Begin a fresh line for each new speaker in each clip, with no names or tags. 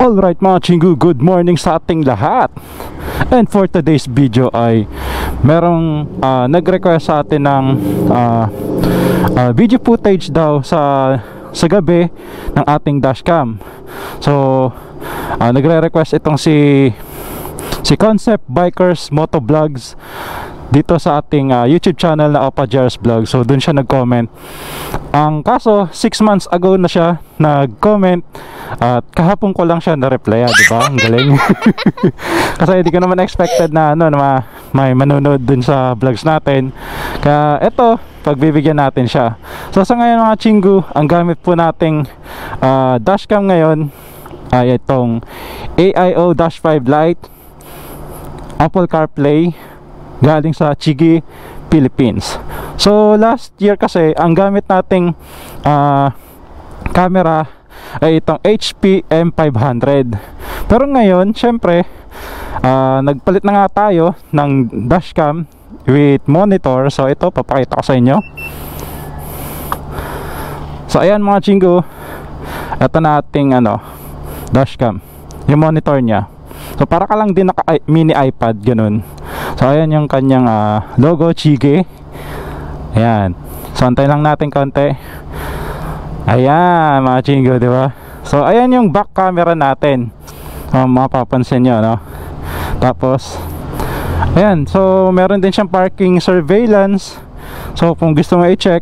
Alright mga chingu, good morning sa ating lahat. And for today's video ay merong nag-request sa atin ng video footage daw sa gabi ng ating dashcam. So nagre-request itong si Concept Bikers Motovlogs dito sa ating YouTube channel na Opa Jers Vlog. So dun siya nag-comment. Ang kaso 6 months ago na siya nag-comment at kahapon ko lang siya na-reply, di ba? Ang galing. Kasi hindi ko naman expected na na may manonood dun sa vlogs natin. Kaya eto, pagbibigyan natin siya. So sa ngayon mga chingu, ang gamit po nating dashcam ngayon ay itong AIO-5 Lite Apple CarPlay galing sa Chigi, Philippines. So last year kasi ang gamit nating camera ay itong HP M500. Pero ngayon syempre nagpalit na nga tayo ng dashcam with monitor. So ito papakita ko sa inyo. So ayan mga chingo, ito na ating dashcam, yung monitor nya. So para ka lang din naka mini iPad ganun. So ayan yung kanyang logo Chigi. Ayan. So antayin lang natin konti. Ayan mga chingo, di ba? So ayan yung back camera natin. Mapapansin nyo, no? Tapos ayan, so meron din siyang parking surveillance. So kung gusto mo i-check,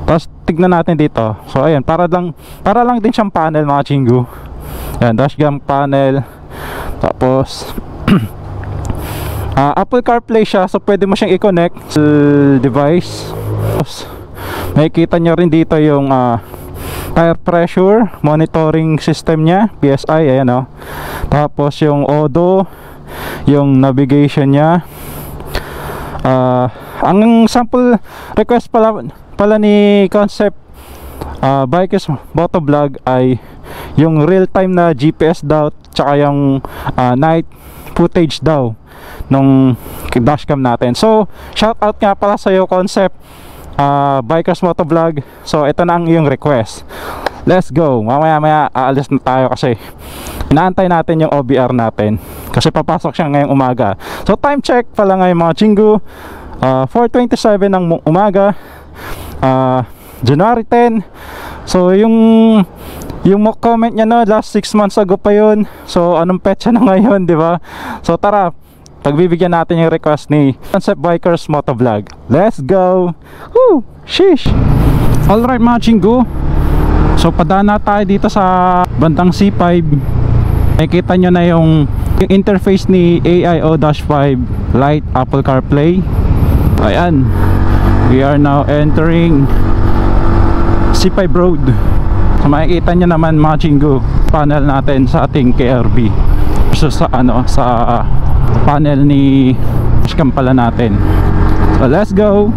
tapos tignan natin dito. So ayan, para lang din siyang panel mga chingu. Ayan, dashcam panel. Tapos Apple CarPlay siya, so pwede mo siyang i-connect sa device. Tapos makikita nyo rin dito yung tire pressure monitoring system nya, PSI, ayan o. Tapos yung odo, yung navigation nya. Ang sample request pala ni Concept Bikers Motovlog ay yung real time na GPS daw, tsaka yung night footage daw nung dashcam natin. So shout out nga pala sa iyo Concept Bikers Motovlog. So ito na ang iyong request. Let's go. Mamaya aalis na tayo kasi inaantay natin yung OBR natin kasi papasok siya ngayong umaga. So time check pala ngayon mga chingu, 4:27 ng umaga, January 10. So yung comment niya last 6 months ago pa yun. So anong petsa na ngayon, di ba? So tara, pagbibigyan natin yung request ni Concept Bikers Motovlog. Let's go. Woo! Sheesh. Alright mga chingu, so padaan na tayo dito sa bandang C5. Nakikita nyo na yung interface ni AIO-5 Lite Apple CarPlay. Ayan, we are now entering C5 road. So makikita nyo naman mga chingu, panel natin sa ating KRB versus sa sa panel ni dashcam pala natin. So let's go.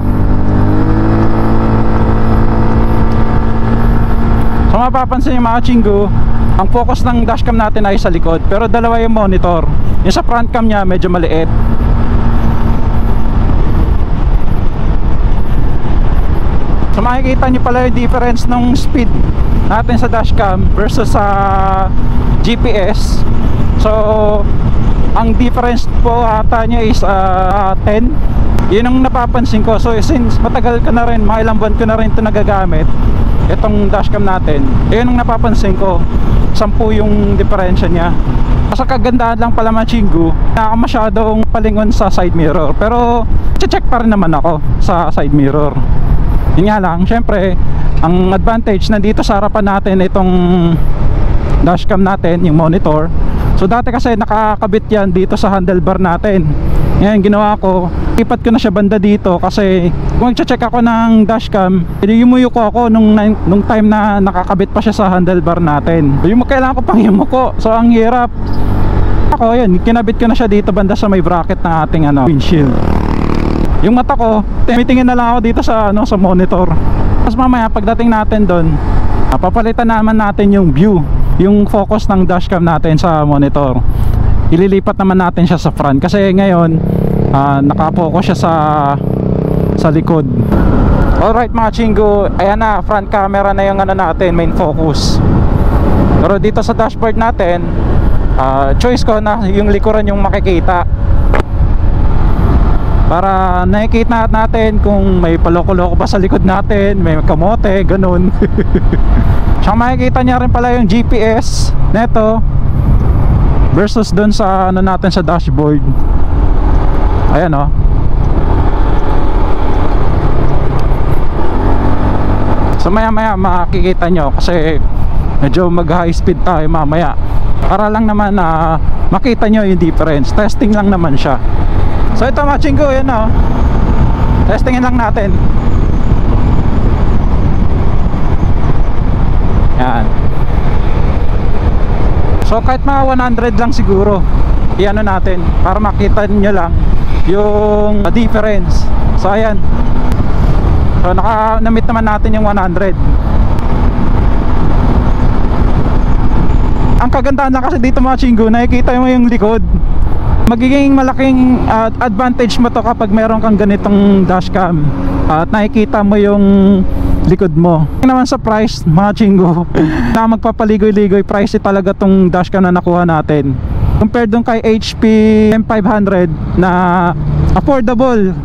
So mapapansin nyo mga chingu, ang focus ng dashcam natin ay sa likod, pero dalawa yung monitor. Yung sa front cam nya medyo maliit. So makikita nyo pala yung difference ng speed natin sa dashcam versus sa GPS. So ang difference po ata nyo is 10. Yun ang napapansin ko. So since matagal ka na rin, mga ilang buwan ko na rin ito nagagamit, itong dashcam natin, yun ang napapansin ko, 10 yung diferensya nya. Sa kagandahan lang pala mga chingu, na masyadong palingon sa side mirror, pero check pa rin naman ako sa side mirror. Yun nga lang, syempre ang advantage nandito sa harapan natin itong dashcam natin, yung monitor. So dati kasi nakakabit yan dito sa handlebar natin. Ngayon ginawa ko, ipat ko na siya banda dito kasi kung nag-check ako ng dashcam, yumuko ako nung time na nakakabit pa siya sa handlebar natin. Kailangan ko pang yumuko, so ang hirap. Ako yun, kinabit ko na siya dito banda sa may bracket ng ating windshield. Yung mata ko, tumitingin na lang ako dito sa sa monitor. Tapos mamaya pagdating natin doon, papalitan naman natin yung view, yung focus ng dashcam natin sa monitor. Ililipat naman natin siya sa front kasi ngayon nakapokus siya sa likod. Alright mga chingo, ayan na, front camera na yung ano natin, main focus. Pero dito sa dashboard natin, choice ko na yung likuran yung makikita, para nakikita natin kung may paloko-loko ba sa likod natin, may kamote, ganun. Tsaka makikita niya rin pala yung GPS neto versus dun sa ano natin sa dashboard. Ayan o. So maya maya makikita nyo kasi medyo mag high speed tayo mamaya, para lang naman na makita nyo yung difference. Testing lang naman siya. So ito mga chingo, yun o, testingin lang natin. Yan. So kahit mga 100 lang siguro i-ano natin para makita nyo lang yung difference. So ayan, so na-meet naman natin yung 100. Ang kagandahan lang kasi dito mga chingo, nakikita mo yung likod. Magiging malaking advantage mo to kapag meron kang ganitong dashcam at nakikita mo yung likod mo. Naman sa price mga chingo, na magpapaligoy-ligoy, pricey talaga tong dashcam na nakuha natin compared dun kay HP M500 na affordable,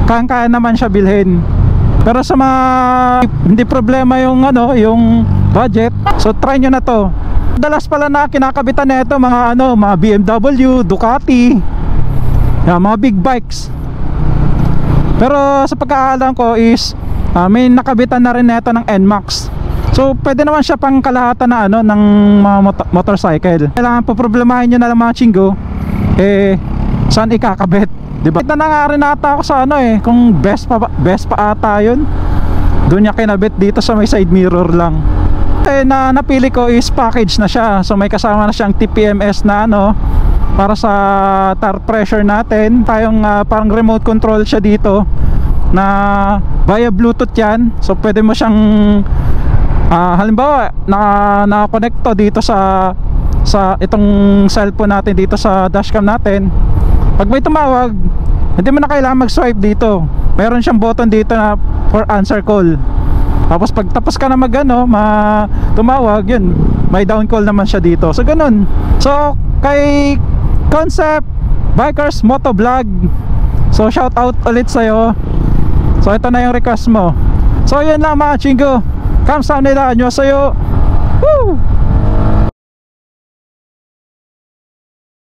kaya naman siya bilhin. Pero sa mga hindi problema yung ano, yung budget, so try nyo na to. Dalas pala na kinakabitan nito mga ano, mga BMW, Ducati, yan, mga big bikes. Pero sa pagkakaalam ko is may nakabitan na rin nito ng NMAX. So pwede naman siya pang kalahatan na ano ng mga motorcycle. Kailangan po problemahin nyo na lang mga chingo, saan ikakabit, diba? Kita na nga rin ata ako sa ano kung best pa ata yun, doon niya kinabit dito sa may side mirror lang. Na napili ko is package na siya. So may kasama na siyang TPMS na ano para sa tire pressure natin. Tayong parang remote control siya dito na via Bluetooth yan. So pwede mo siyang halimbawa na-connect to dito sa itong cellphone natin dito sa dashcam natin. Pag may tumawag, hindi mo na kailangan mag-swipe dito. Meron siyang button dito na for answer call. Tapos pag tapos ka na tumawag, yun, may down call naman siya dito. So ganun. So kay Concept Bikers Motovlog, so shout out ulit sa'yo. So ito na yung request mo. So yun lang mga chingo, kamsahamnida nyo sa'yo. Woo!